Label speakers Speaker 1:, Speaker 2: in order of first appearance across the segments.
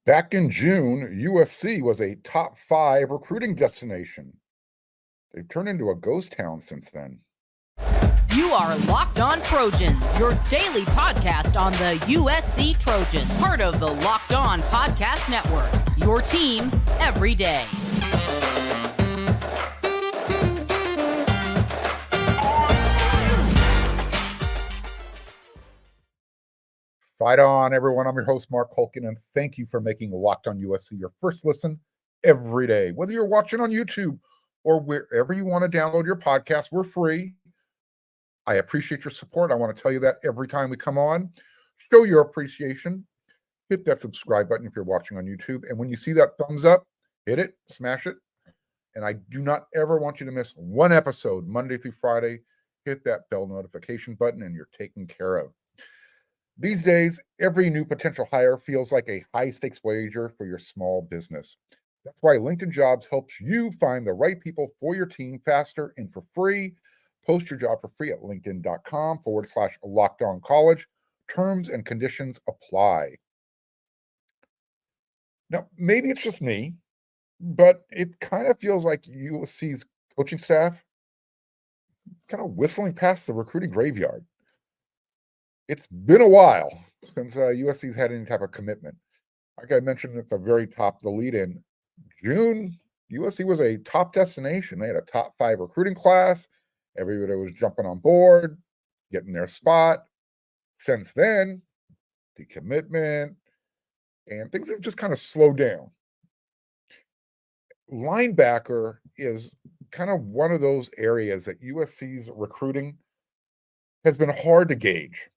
Speaker 1: Back in June, USC was a top 5 recruiting destination. They've turned into a ghost town since then.
Speaker 2: You are Locked On Trojans, your daily podcast on the USC Trojans, part of the Locked On Podcast Network, your team every day.
Speaker 1: Fight on, everyone. I'm your host, Mark Holkin, and thank you for making Locked On USC your first listen every day. Whether you're watching on YouTube or wherever you want to download your podcast, we're free. I appreciate your support. I want to tell you that every time we come on. Show your appreciation. Hit that subscribe button if you're watching on YouTube. And when you see that thumbs up, hit it, smash it. And I do not ever want you to miss one episode, Monday through Friday. Hit that bell notification button and you're taken care of. These days, every new potential hire feels like a high-stakes wager for your small business. That's why LinkedIn Jobs helps you find the right people for your team faster and for free. Post your job for free at linkedin.com/LockedOnCollege. Terms and conditions apply. Now, maybe it's just me, but it kind of feels like USC's coaching staff kind of whistling past the recruiting graveyard. It's been a while since USC's had any type of commitment. Like I mentioned at the very top of the lead-in, June, USC was a top destination. They had a top 5 recruiting class. Everybody was jumping on board, getting their spot. Since then, decommitment, and things have just kind of slowed down. Linebacker is kind of one of those areas that USC's recruiting has been hard to gauge.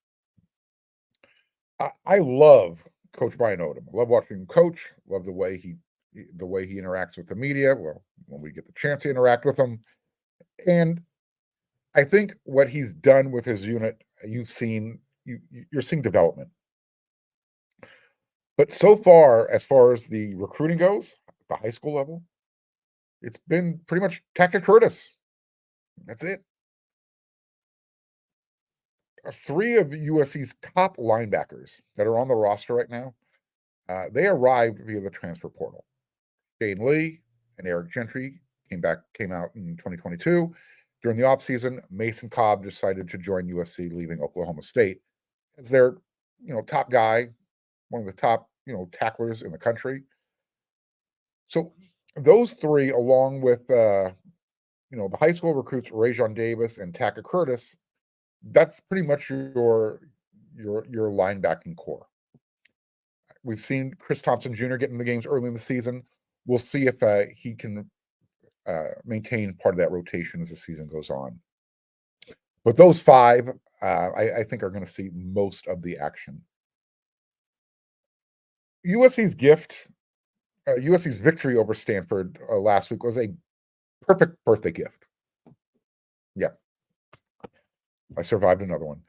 Speaker 1: I love Coach Brian Odom. I love watching him coach. Love the way he interacts with the media. Well, when we get the chance to interact with him, and I think what he's done with his unit, you're seeing development. But so far as the recruiting goes, at the high school level, it's been pretty much Tackett Curtis. That's it. 3 of USC's top linebackers that are on the roster right now, they arrived via the transfer portal. Shane Lee and Eric Gentry came out in 2022. During the offseason, Mason Cobb decided to join USC, leaving Oklahoma State as their, top guy, one of the top, tacklers in the country. So those 3, along with, the high school recruits, Rajon Davis and Tackett Curtis, that's pretty much your linebacking core. We've seen Chris Thompson Jr. get in the games early in the season. We'll see if he can maintain part of that rotation as the season goes on. But those 5, I think, are going to see most of the action. USC's victory over Stanford last week was a perfect birthday gift. Yeah. I survived another one.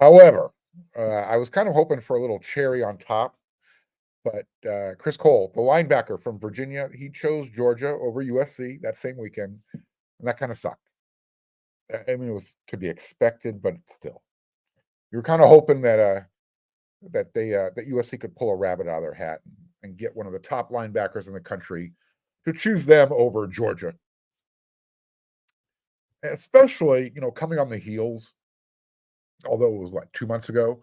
Speaker 1: However, I was kind of hoping for a little cherry on top, but Chris Cole, the linebacker from Virginia, he chose Georgia over USC that same weekend, and that kind of sucked. I mean, it was to be expected, but still, you were kind of hoping that USC could pull a rabbit out of their hat and get one of the top linebackers in the country to choose them over Georgia. Especially, coming on the heels, although it was 2 months ago,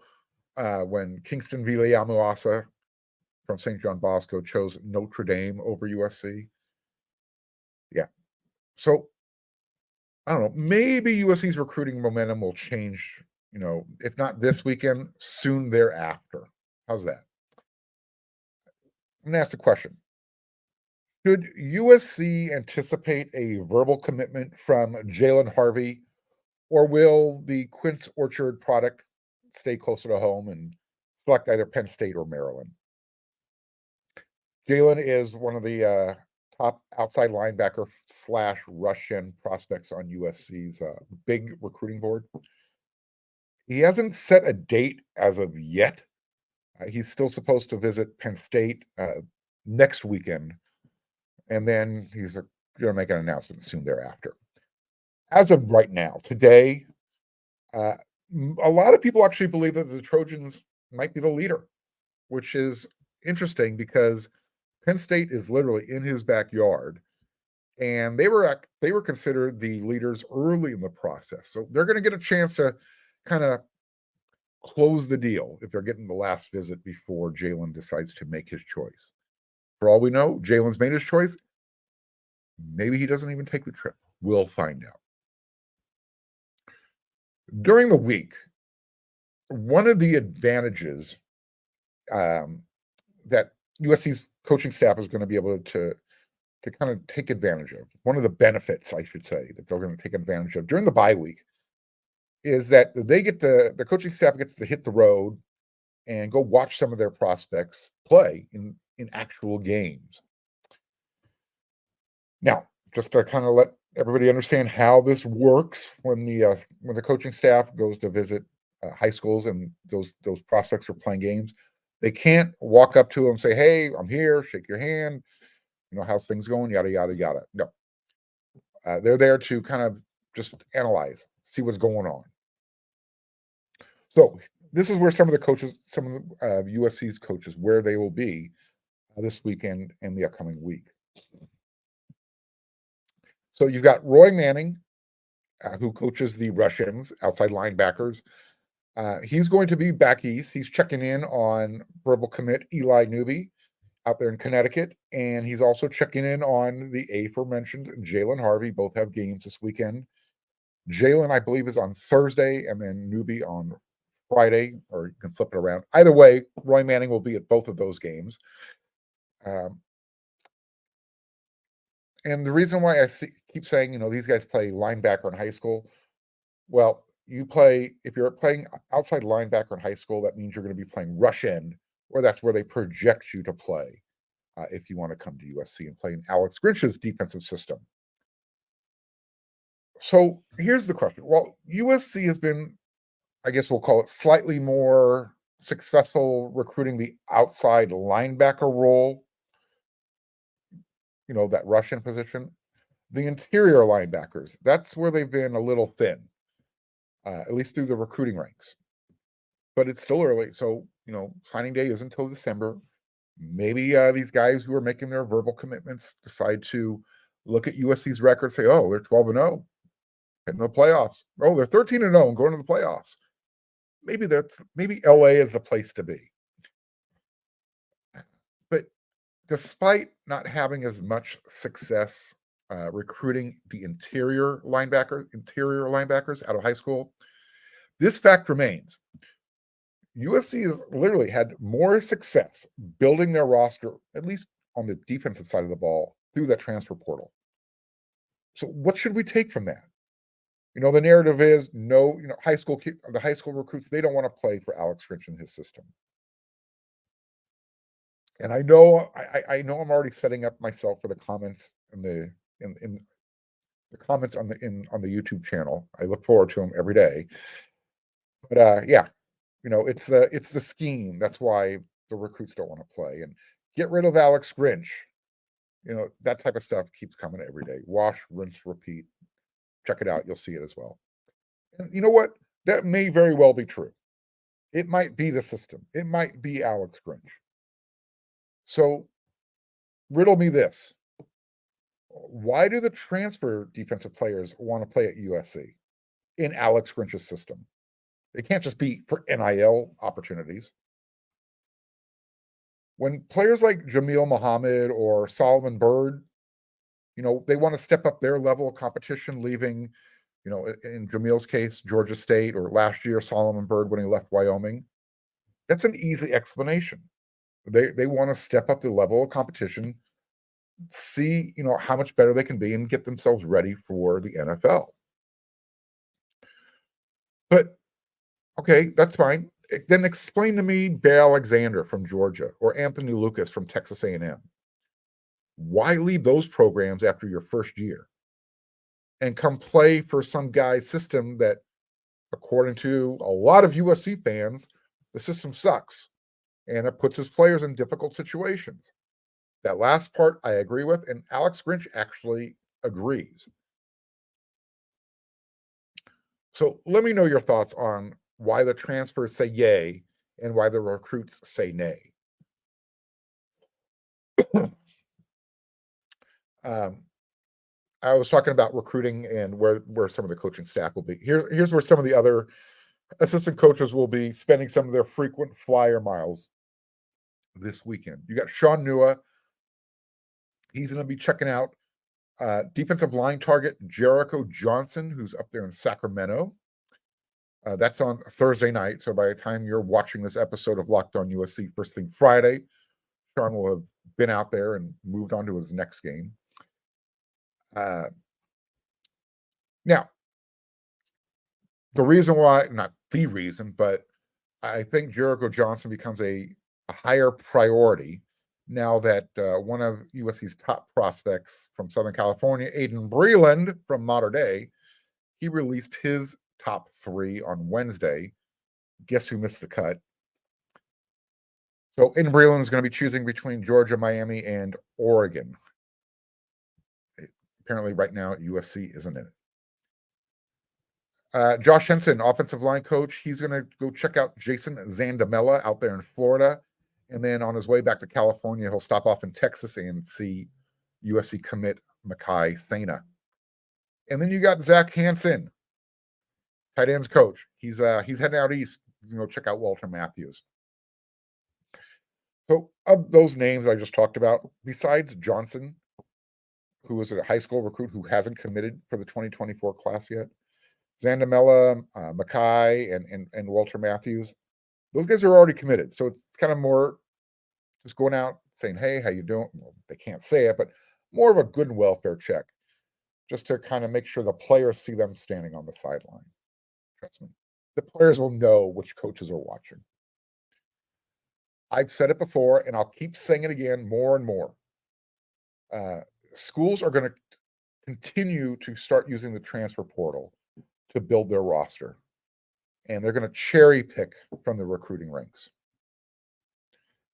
Speaker 1: when Kingston Viliamuasa from St. John Bosco chose Notre Dame over USC. Yeah. So, I don't know, maybe USC's recruiting momentum will change, if not this weekend, soon thereafter. How's that? I'm going to ask the question. Should USC anticipate a verbal commitment from Jalen Harvey, or will the Quince Orchard product stay closer to home and select either Penn State or Maryland? Jalen is one of the top outside linebacker / Russian prospects on USC's big recruiting board. He hasn't set a date as of yet. He's still supposed to visit Penn State next weekend, and then he's going to make an announcement soon thereafter. As of right now, today, a lot of people actually believe that the Trojans might be the leader, which is interesting because Penn State is literally in his backyard, and they were considered the leaders early in the process. So they're going to get a chance to kind of close the deal if they're getting the last visit before Jalen decides to make his choice. For all we know, Jalen's made his choice. Maybe he doesn't even take the trip. We'll find out. During the week, one of the advantages that USC's coaching staff is going to be able to kind of take advantage of, one of the benefits, I should say, that they're going to take advantage of during the bye week is that they get the coaching staff gets to hit the road and go watch some of their prospects play in actual games. Now, just to kind of let everybody understand how this works when the coaching staff goes to visit high schools and those prospects are playing games, they can't walk up to them and say, "Hey, I'm here, shake your hand, how's things going, yada yada yada." No, they're there to kind of just analyze, see what's going on. So this is where some of the USC's coaches, where they will be this weekend and the upcoming week. So you've got Roy Manning, who coaches the Russians, outside linebackers. He's going to be back east. He's checking in on verbal commit Eli Newby out there in Connecticut, and he's also checking in on the aforementioned Jalen Harvey. Both have games this weekend. Jalen, I believe, is on Thursday, and then Newby on Friday, or you can flip it around. Either way, Roy Manning will be at both of those games. And the reason why keep saying, these guys play linebacker in high school, well, if you're playing outside linebacker in high school, that means you're going to be playing rush end, or that's where they project you to play if you want to come to USC and play in Alex Grinch's defensive system. So here's the question. Well, USC has been, I guess we'll call it, slightly more successful recruiting the outside linebacker role, that Russian position. The interior linebackers, that's where they've been a little thin, at least through the recruiting ranks. But it's still early. So, signing day isn't until December. Maybe these guys who are making their verbal commitments decide to look at USC's record, say, oh, they're 12-0, hitting the playoffs. Oh, they're 13-0 and going to the playoffs. Maybe LA is the place to be. But despite not having as much success recruiting the interior linebackers out of high school, this fact remains. USC has literally had more success building their roster, at least on the defensive side of the ball, through that transfer portal. So what should we take from that? The narrative is the high school recruits, they don't want to play for Alex Grinch and his system. And I know I'm already setting up myself for the comments in the comments on the YouTube channel. I look forward to them every day. But yeah, it's the scheme. That's why the recruits don't want to play. And get rid of Alex Grinch. That type of stuff keeps coming every day. Wash, rinse, repeat. Check it out. You'll see it as well. And you know what? That may very well be true. It might be the system. It might be Alex Grinch. So riddle me this. Why do the transfer defensive players want to play at USC in Alex Grinch's system? They can't just be for NIL opportunities. When players like Jamil Muhammad or Solomon Byrd, they want to step up their level of competition, leaving, in Jamil's case, Georgia State, or last year, Solomon Byrd when he left Wyoming. That's an easy explanation. They want to step up the level of competition, see, how much better they can be, and get themselves ready for the NFL. But okay, that's fine. Then explain to me Bear Alexander from Georgia or Anthony Lucas from Texas A&M. Why leave those programs after your first year and come play for some guy's system that, according to a lot of USC fans, the system sucks and it puts his players in difficult situations? That last part I agree with, and Alex Grinch actually agrees. So let me know your thoughts on why the transfers say yay and why the recruits say nay. Um, I was talking about recruiting and where some of the coaching staff will be. Here's where some of the other assistant coaches will be spending some of their frequent flyer miles this weekend. You got Sean Nua. He's going to be checking out defensive line target Jericho Johnson, who's up there in Sacramento. That's on Thursday night. So by the time you're watching this episode of Locked On USC, first thing Friday, Sean will have been out there and moved on to his next game. Now, the reason why, not the reason, but I think Jericho Johnson becomes a higher priority now that one of USC's top prospects from Southern California, Aiden Breland from Mater Dei, he released his top 3 on Wednesday. Guess who missed the cut? So Aiden Breland is going to be choosing between Georgia, Miami, and Oregon. Apparently right now USC isn't in it. Josh Henson, offensive line coach, he's going to go check out Jason Zandamela out there in Florida. And then on his way back to California, he'll stop off in Texas and see USC commit Makai Thana. And then you got Zach Hansen, tight ends coach. He's heading out east. Check out Walter Matthews. So of those names I just talked about, besides Johnson, who is a high school recruit who hasn't committed for the 2024 class yet, Zandamela, Makai, and Walter Matthews, those guys are already committed. So it's kind of more just going out saying, hey, how you doing? Well, they can't say it, but more of a good and welfare check, just to kind of make sure the players see them standing on the sideline. Trust me, the players will know which coaches are watching. I've said it before, and I'll keep saying it again more and more. Schools are going to continue to start using the transfer portal to build their roster, and they're going to cherry pick from the recruiting ranks.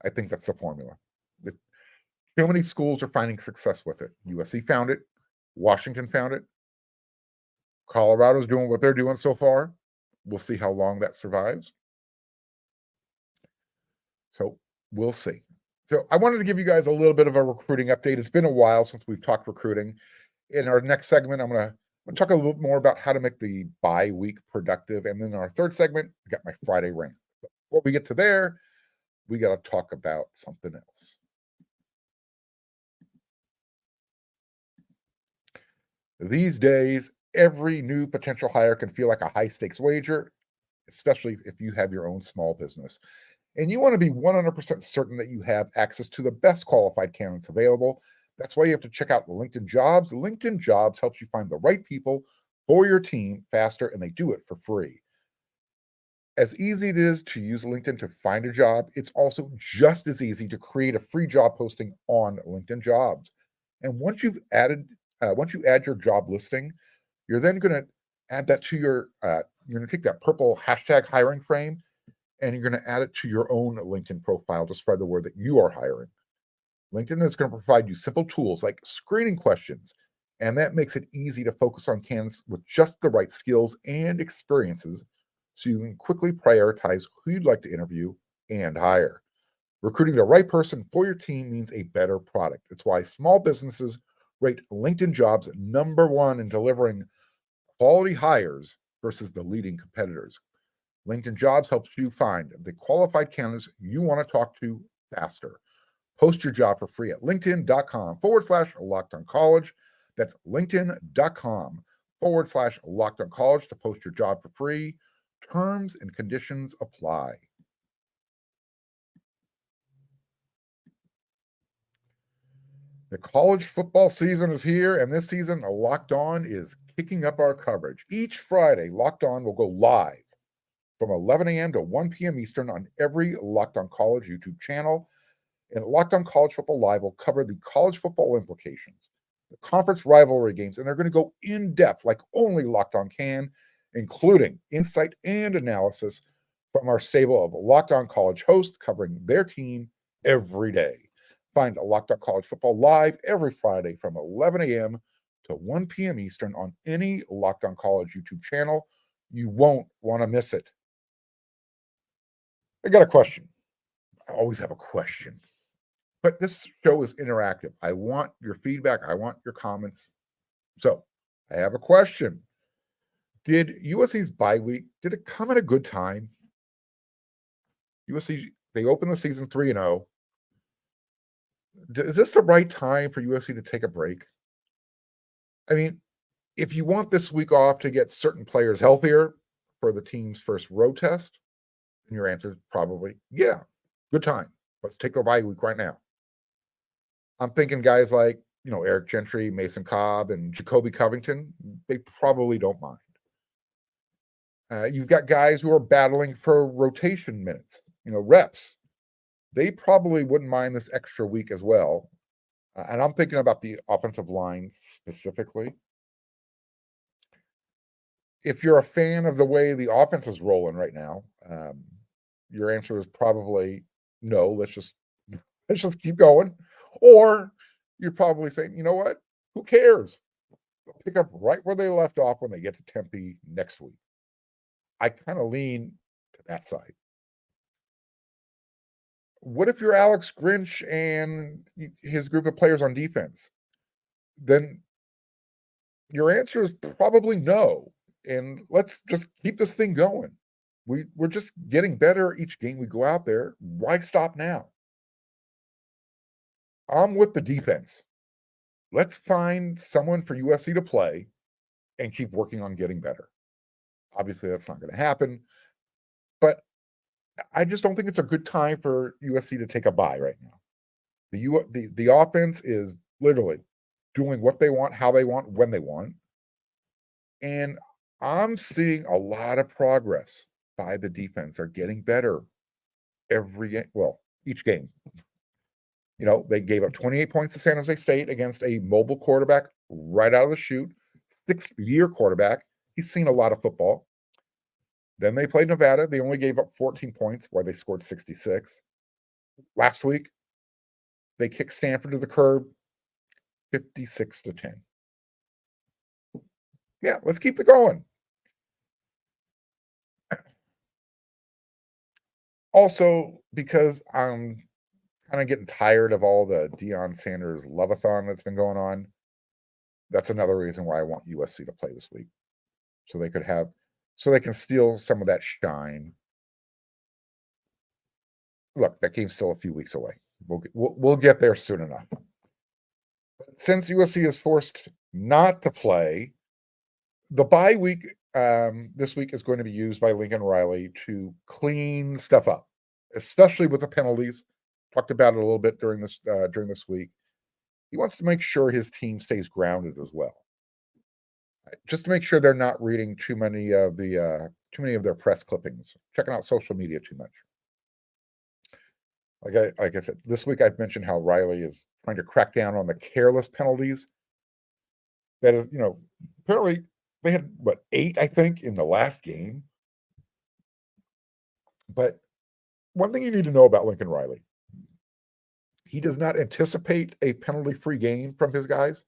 Speaker 1: I think that's the formula. Too many schools are finding success with it. USC found it. Washington found it. Colorado's doing what they're doing so far. We'll see how long that survives. So we'll see. So I wanted to give you guys a little bit of a recruiting update. It's been a while since we've talked recruiting. In our next segment, I'm going to talk a little bit more about how to make the bye week productive. And then in our third segment, we got my Friday rant. But before we get to there, we got to talk about something else. These days, every new potential hire can feel like a high-stakes wager, especially if you have your own small business. And you want to be 100% certain that you have access to the best qualified candidates available. That's why you have to check out LinkedIn Jobs. LinkedIn Jobs helps you find the right people for your team faster, and they do it for free. As easy it is to use LinkedIn to find a job, it's also just as easy to create a free job posting on LinkedIn Jobs. And once you add your job listing, you're then going to add that to your, you're going to take that purple hashtag hiring frame, and you're going to add it to your own LinkedIn profile to spread the word that you are hiring. LinkedIn is going to provide you simple tools like screening questions, and that makes it easy to focus on candidates with just the right skills and experiences so you can quickly prioritize who you'd like to interview and hire. Recruiting the right person for your team means a better product. It's why small businesses rate LinkedIn Jobs #1 in delivering quality hires versus the leading competitors. LinkedIn Jobs helps you find the qualified candidates you want to talk to faster. Post your job for free at linkedin.com/LockedOnCollege. That's linkedin.com/LockedOnCollege to post your job for free. Terms and conditions apply. The college football season is here, and this season, Locked On is kicking up our coverage. Each Friday, Locked On will go live from 11 a.m. to 1 p.m. Eastern on every Locked On College YouTube channel. And Locked On College Football Live will cover the college football implications, the conference rivalry games, and they're going to go in depth like only Locked On can, including insight and analysis from our stable of Locked On College hosts covering their team every day. Find Locked On College Football Live every Friday from 11 a.m. to 1 p.m. Eastern on any Locked On College YouTube channel. You won't want to miss it. I got a question. I always have a question. But this show is interactive. I want your feedback. I want your comments. So I have a question. Did USC's bye week, did it come at a good time? USC, they opened the season 3-0. Is this the right time for USC to take a break? I mean, if you want this week off to get certain players healthier for the team's first road test, then your answer is probably, yeah, good time. Let's take the bye week right now. I'm thinking guys like, Eric Gentry, Mason Cobb, and Jacoby Covington, they probably don't mind. You've got guys who are battling for rotation minutes, reps. They probably wouldn't mind this extra week as well. And I'm thinking about the offensive line specifically. If you're a fan of the way the offense is rolling right now, your answer is probably no. Let's just keep going. Or you're probably saying, you know what? Who cares? They'll pick up right where they left off when they get to Tempe next week. I kind of lean to that side. What if you're Alex Grinch and his group of players on defense? Then your answer is probably no. And let's just keep this thing going. We're just getting better each game we go out there. Why stop now? I'm with the defense. Let's find someone for USC to play and keep working on getting better. Obviously, that's not going to happen. But I just don't think it's a good time for USC to take a bye right now. The offense is literally doing what they want, how they want, when they want. And I'm seeing a lot of progress by the defense. They're getting better each game. They gave up 28 points to San Jose State against a mobile quarterback right out of the chute, 6th-year quarterback. He's seen a lot of football. Then they played Nevada. They only gave up 14 points, while they scored 66. Last week, they kicked Stanford to the curb, 56-10. Yeah, let's keep it going. Also, because I'm kind of getting tired of all the Deion Sanders love-a-thon that's been going on, that's another reason why I want USC to play this week. So they can steal some of that shine. Look, that game's still a few weeks away. We'll get there soon enough. But since USC is forced not to play, the bye week this week is going to be used by Lincoln Riley to clean stuff up, especially with the penalties. Talked about it a little bit during this week. He wants to make sure his team stays grounded as well, just to make sure they're not reading too many of their press clippings, checking out social media too much. Like I said, this week I've mentioned how Riley is trying to crack down on the careless penalties. That is, apparently they had 8, I think, in the last game. But one thing you need to know about Lincoln Riley, he does not anticipate a penalty-free game from his guys,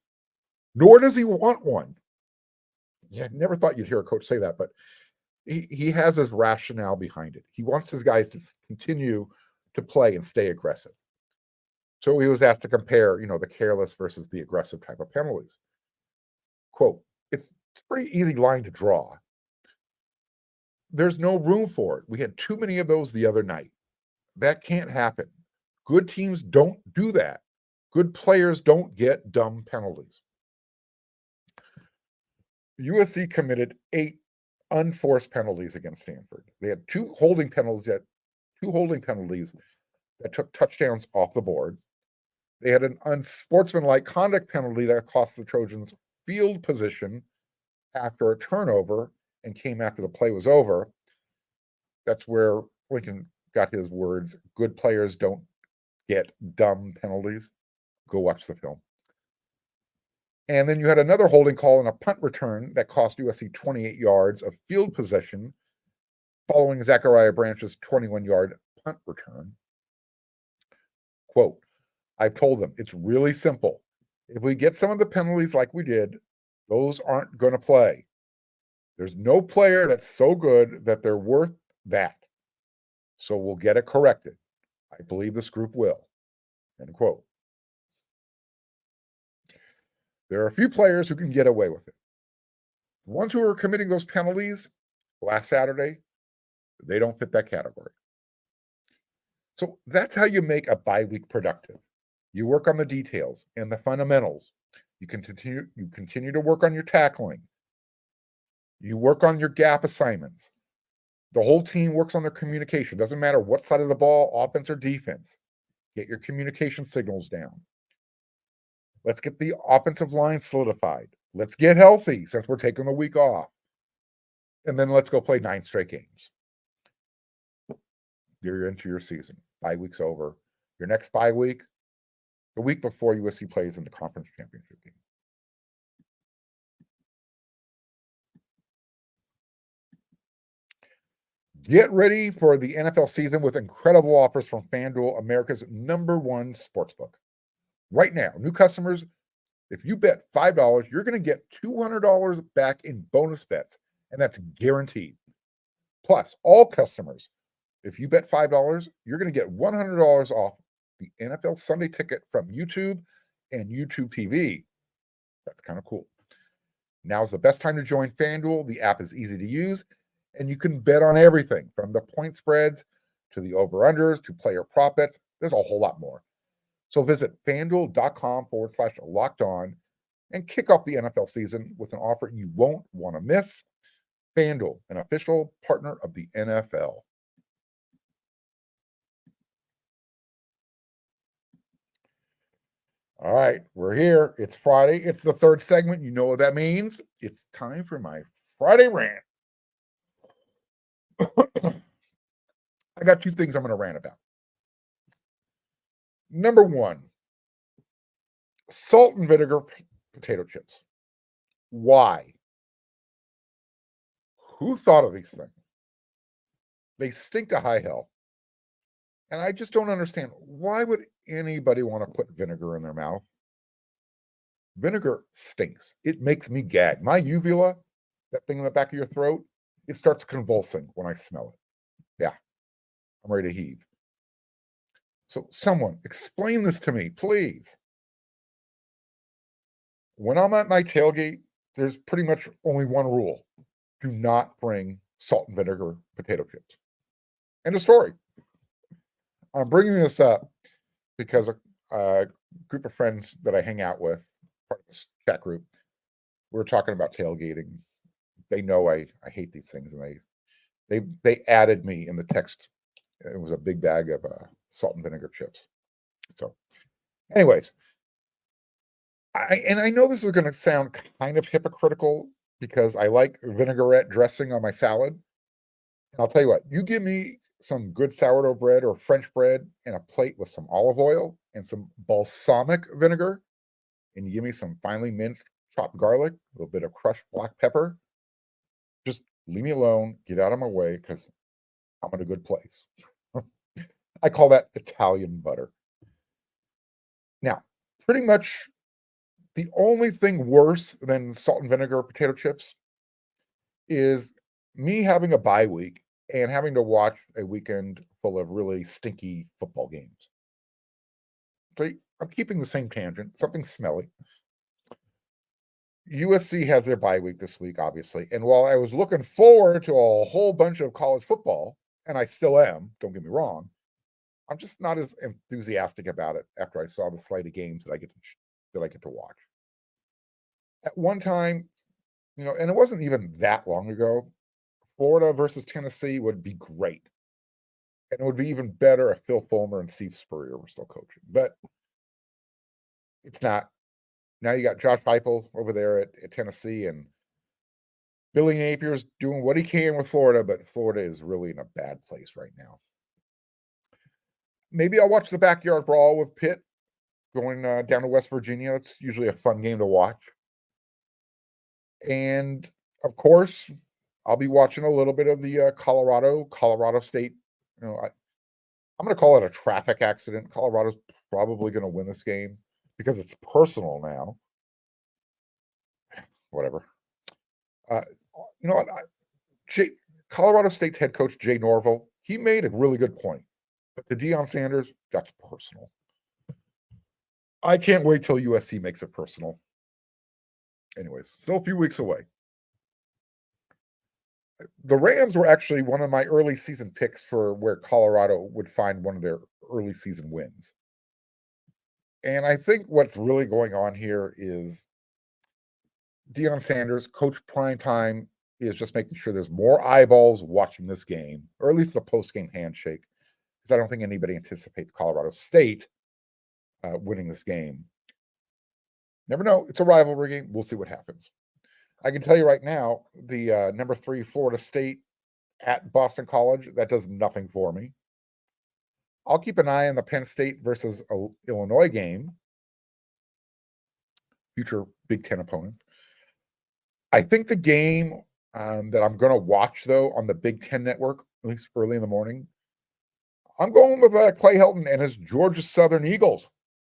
Speaker 1: nor does he want one. Yeah, I never thought you'd hear a coach say that, but he has his rationale behind it. He wants his guys to continue to play and stay aggressive. So he was asked to compare, the careless versus the aggressive type of penalties. Quote, it's a pretty easy line to draw. There's no room for it. We had too many of those the other night. That can't happen. Good teams don't do that. Good players don't get dumb penalties. USC committed 8 unforced penalties against Stanford. They had 2 holding penalties that took touchdowns off the board. They had an unsportsmanlike conduct penalty that cost the Trojans field position after a turnover and came after the play was over. That's where Lincoln got his words, good players don't get dumb penalties. Go watch the film. And then you had another holding call and a punt return that cost USC 28 yards of field possession following Zachariah Branch's 21-yard punt return. Quote, I've told them it's really simple. If we get some of the penalties like we did, those aren't going to play. There's no player that's so good that they're worth that. So we'll get it corrected. I believe this group will. End quote. There are a few players who can get away with it. The ones who are committing those penalties last Saturday, they don't fit that category. So that's how you make a bye week productive. You work on the details and the fundamentals. You continue to work on your tackling. You work on your gap assignments. The whole team works on their communication. Doesn't matter what side of the ball, offense or defense. Get your communication signals down. Let's get the offensive line solidified. Let's get healthy since we're taking the week off. And then let's go play 9 straight games. You're into your season. Bye week's over. Your next bye week, the week before USC plays in the conference championship game. Get ready for the NFL season with incredible offers from FanDuel, America's #1 sportsbook. Right now, new customers, if you bet $5, you're going to get $200 back in bonus bets, and that's guaranteed. Plus, all customers, if you bet $5, you're going to get $100 off the NFL Sunday ticket from YouTube and YouTube TV. That's kind of cool. Now's the best time to join FanDuel. The app is easy to use, and you can bet on everything from the point spreads to the over-unders to player prop bets. There's a whole lot more. So visit FanDuel.com/locked-on and kick off the NFL season with an offer you won't want to miss. FanDuel, an official partner of the NFL. All right, we're here. It's Friday. It's the third segment. You know what that means. It's time for my Friday rant. I got 2 things I'm going to rant about. Number 1, salt and vinegar potato chips. Why? Who thought of these things? They stink to high hell. And I just don't understand. Why would anybody want to put vinegar in their mouth? Vinegar stinks. It makes me gag. My uvula, that thing in the back of your throat, it starts convulsing when I smell it. Yeah, I'm ready to heave. So someone explain this to me, please. When I'm at my tailgate, there's pretty much only one rule. Do not bring salt and vinegar potato chips. End of story. I'm bringing this up because a group of friends that I hang out with, part of this chat group, we were talking about tailgating. They know I hate these things, and they added me in the text. It was a big bag of salt and vinegar chips. So, anyways, I know this is going to sound kind of hypocritical because I like vinaigrette dressing on my salad. And I'll tell you what, you give me some good sourdough bread or French bread and a plate with some olive oil and some balsamic vinegar, and you give me some finely minced chopped garlic, a little bit of crushed black pepper, just leave me alone, get out of my way, because I'm in a good place. I call that Italian butter. Now, pretty much the only thing worse than salt and vinegar potato chips is me having a bye week and having to watch a weekend full of really stinky football games. So I'm keeping the same tangent, something smelly. USC has their bye week this week, obviously. And while I was looking forward to a whole bunch of college football, and I still am, don't get me wrong, I'm just not as enthusiastic about it after I saw the slate of games that I get to watch. At one time, and it wasn't even that long ago, Florida versus Tennessee would be great. And it would be even better if Phil Fulmer and Steve Spurrier were still coaching. But it's not. Now you got Josh Heupel over there at Tennessee, and Billy Napier's doing what he can with Florida, but Florida is really in a bad place right now. Maybe I'll watch the backyard brawl with Pitt going down to West Virginia. It's usually a fun game to watch. And, of course, I'll be watching a little bit of the Colorado State. I'm going to call it a traffic accident. Colorado's probably going to win this game because it's personal now. Whatever. You know what? Colorado State's head coach, Jay Norville, he made a really good point. But to Deion Sanders, that's personal. I can't wait till USC makes it personal. Anyways, still a few weeks away. The Rams were actually one of my early season picks for where Colorado would find one of their early season wins. And I think what's really going on here is Deion Sanders, Coach Primetime, is just making sure there's more eyeballs watching this game, or at least the post-game handshake, because I don't think anybody anticipates Colorado State winning this game. Never know. It's a rivalry game. We'll see what happens. I can tell you right now, the number 3 Florida State at Boston College, that does nothing for me. I'll keep an eye on the Penn State versus Illinois game, future Big Ten opponent. I think the game that I'm going to watch, though, on the Big Ten Network, at least early in the morning, I'm going with Clay Helton and his Georgia Southern Eagles.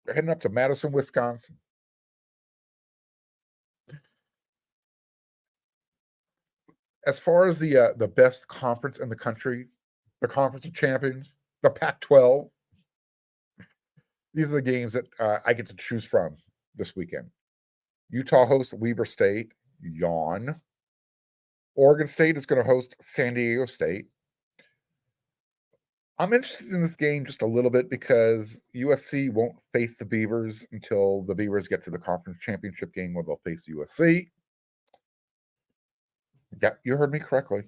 Speaker 1: They're heading up to Madison, Wisconsin. As far as the best conference in the country, the Conference of Champions, the Pac-12, these are the games that I get to choose from this weekend. Utah hosts Weber State, yawn. Oregon State is going to host San Diego State. I'm interested in this game just a little bit because USC won't face the Beavers until the Beavers get to the conference championship game where they'll face USC. Yeah, you heard me correctly.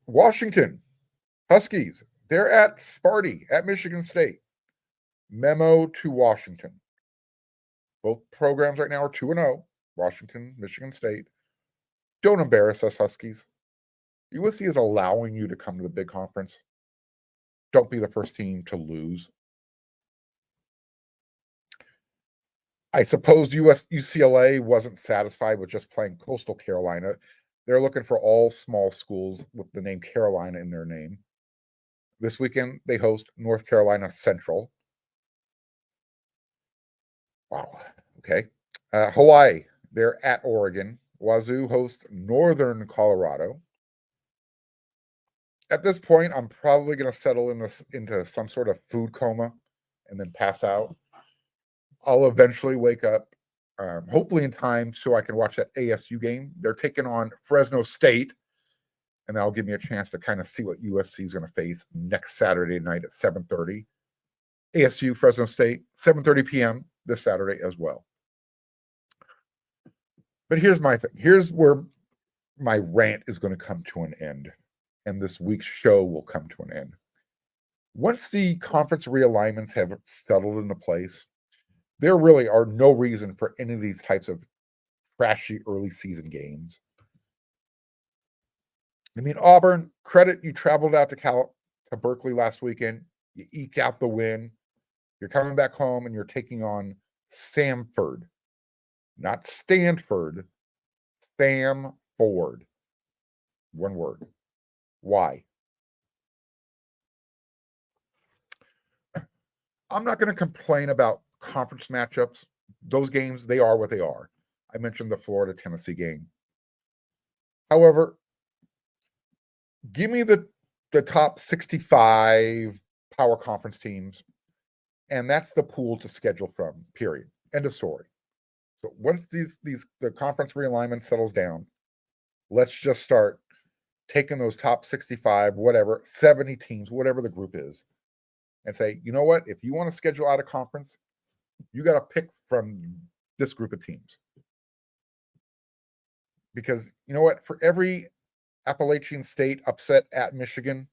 Speaker 1: Washington Huskies, they're at Sparty at Michigan State. Memo to Washington. Both programs right now are 2-0. Washington, Michigan State. Don't embarrass us, Huskies. USC is allowing you to come to the big conference. Don't be the first team to lose. I suppose UCLA wasn't satisfied with just playing Coastal Carolina. They're looking for all small schools with the name Carolina in their name. This weekend, they host North Carolina Central. Wow. Okay. Hawaii, they're at Oregon. Wazoo hosts Northern Colorado. At this point, I'm probably going to settle into some sort of food coma and then pass out. I'll eventually wake up, hopefully in time so I can watch that ASU game. They're taking on Fresno State, and that'll give me a chance to kind of see what USC is going to face next Saturday night at 7:30. ASU, Fresno State, 7:30 p.m. this Saturday as well. But here's my thing. Here's where my rant is going to come to an end, and this week's show will come to an end. Once the conference realignments have settled into place, there really are no reason for any of these types of trashy early season games. I mean, Auburn, credit, you traveled out to Berkeley last weekend. You eked out the win. You're coming back home and you're taking on Samford, not Stanford, Samford. One word. Why? I'm not going to complain about conference matchups. Those games, they are what they are. I mentioned the Florida-Tennessee game. However, give me the top 65 power conference teams, and that's the pool to schedule from, period. End of story. So once the conference realignment settles down, let's just start taking those top 65, whatever, 70 teams, whatever the group is, and say, you know what? If you want to schedule out a conference, you got to pick from this group of teams. Because you know what? For every Appalachian State upset at Michigan,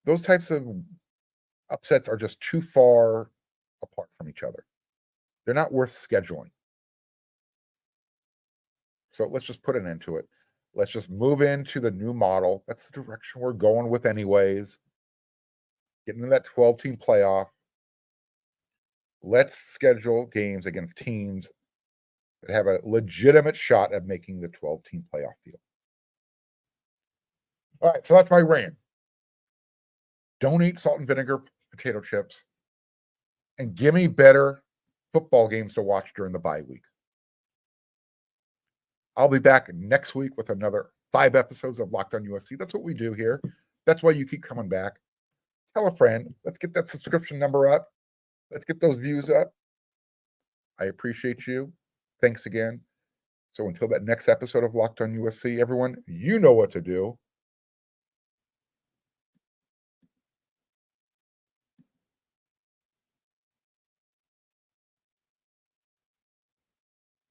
Speaker 1: those types of upsets are just too far apart from each other. They're not worth scheduling. So let's just put an end to it. Let's just move into the new model. That's the direction we're going with anyways. Get into that 12-team playoff. Let's schedule games against teams that have a legitimate shot at making the 12-team playoff field. All right, so that's my rant. Don't eat salt and vinegar potato chips. And give me better football games to watch during the bye week. I'll be back next week with another 5 episodes of Locked On USC. That's what we do here. That's why you keep coming back. Tell a friend. Let's get that subscription number up. Let's get those views up. I appreciate you. Thanks again. So until that next episode of Locked on USC, everyone, you know what to do.